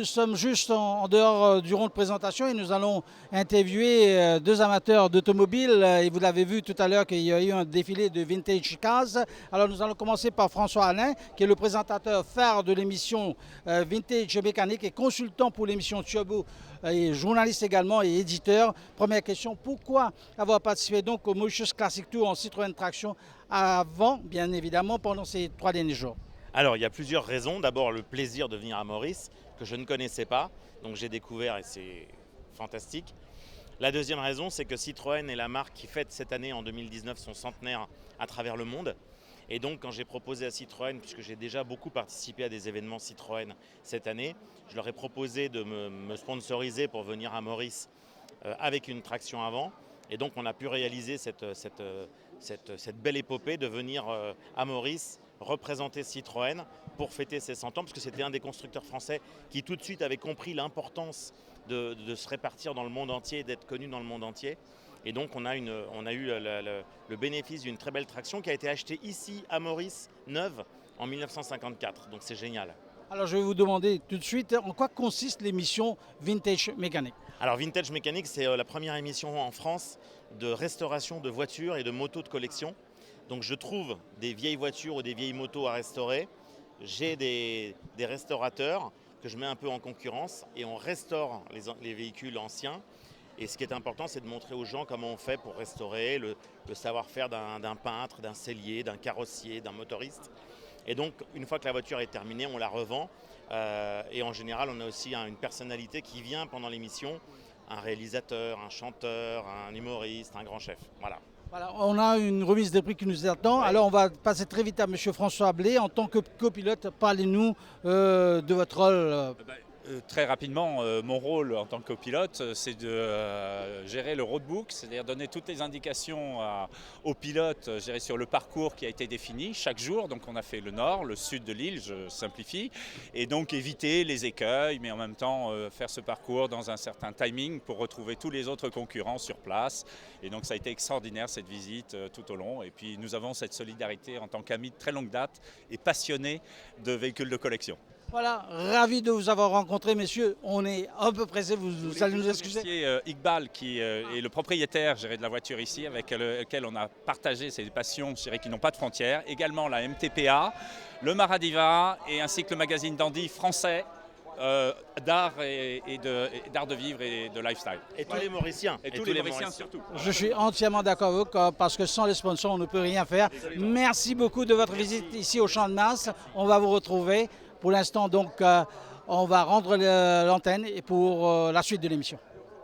Nous sommes juste en dehors du rond de présentation et nous allons interviewer deux amateurs d'automobile. Et vous l'avez vu tout à l'heure qu'il y a eu un défilé de Vintage Cars. Alors nous allons commencer par François Alain, qui est le présentateur phare de l'émission Vintage Mécanique et consultant pour l'émission Turbo, et journaliste également et éditeur. Première question, pourquoi avoir participé donc au Mauritius Classic Tour en Citroën Traction avant, bien évidemment, pendant ces 3 derniers jours? Alors, il y a plusieurs raisons. D'abord, le plaisir de venir à Maurice, que je ne connaissais pas. Donc, j'ai découvert et c'est fantastique. La deuxième raison, c'est que Citroën est la marque qui fête cette année, en 2019, son centenaire à travers le monde. Et donc, quand j'ai proposé à Citroën, puisque j'ai déjà beaucoup participé à des événements Citroën cette année, je leur ai proposé de me sponsoriser pour venir à Maurice avec une traction avant. Et donc, on a pu réaliser cette belle épopée de venir à Maurice représenter Citroën pour fêter ses 100 ans, parce que c'était un des constructeurs français qui tout de suite avait compris l'importance de se répartir dans le monde entier, d'être connu dans le monde entier. Et donc on a eu le bénéfice d'une très belle traction qui a été achetée ici à Maurice, neuve, en 1954. Donc c'est génial. Alors je vais vous demander tout de suite en quoi consiste l'émission Vintage Mécanique. Alors Vintage Mécanique, c'est la première émission en France de restauration de voitures et de motos de collection. Donc je trouve des vieilles voitures ou des vieilles motos à restaurer. J'ai des restaurateurs que je mets un peu en concurrence et on restaure les véhicules anciens. Et ce qui est important, c'est de montrer aux gens comment on fait pour restaurer le savoir-faire d'un peintre, d'un sellier, d'un carrossier, d'un motoriste. Et donc, une fois que la voiture est terminée, on la revend. Et en général, on a aussi une personnalité qui vient pendant l'émission, un réalisateur, un chanteur, un humoriste, un grand chef. Voilà. Voilà, on a une remise de prix qui nous attend. Ouais. Alors on va passer très vite à M. François Blé. En tant que copilote, parlez-nous de votre rôle. Très rapidement, mon rôle en tant que copilote, c'est de gérer le roadbook, c'est-à-dire donner toutes les indications aux pilotes sur le parcours qui a été défini chaque jour. Donc on a fait le nord, le sud de l'île, je simplifie, et donc éviter les écueils, mais en même temps faire ce parcours dans un certain timing pour retrouver tous les autres concurrents sur place. Et donc ça a été extraordinaire cette visite tout au long. Et puis nous avons cette solidarité en tant qu'amis de très longue date et passionnés de véhicules de collection. Voilà, ravi de vous avoir rencontré, messieurs. On est un peu pressé, vous allez nous excuser. Iqbal, qui est le propriétaire de la voiture ici, avec lequel on a partagé ces passions qui n'ont pas de frontières. Également la MTPA, le Maradiva, et ainsi que le magazine Dandy français. D'art d'art de vivre et de lifestyle. Et tous les Mauriciens. Et tous les Mauriciens surtout. Je suis entièrement d'accord avec vous parce que sans les sponsors, on ne peut rien faire. Merci beaucoup de votre visite ici au Champ de Mars. On va vous retrouver. Pour l'instant, donc, on va rendre l'antenne pour la suite de l'émission.